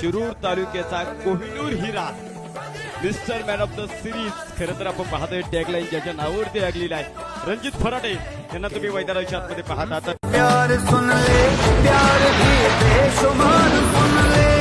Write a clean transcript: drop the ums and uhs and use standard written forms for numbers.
शिरूर तालुक्याचा कोहिनूर हिरा mister man of the series खरं तर आपण पाहतोय टॅगलाईन ज्याच्या नावावरती लागलेला आहे रणजित फराटे यांना तुम्ही मैदानाच्या आतमध्ये पाहता प्यार सुन ले प्यार भी बेशुमार सुन ले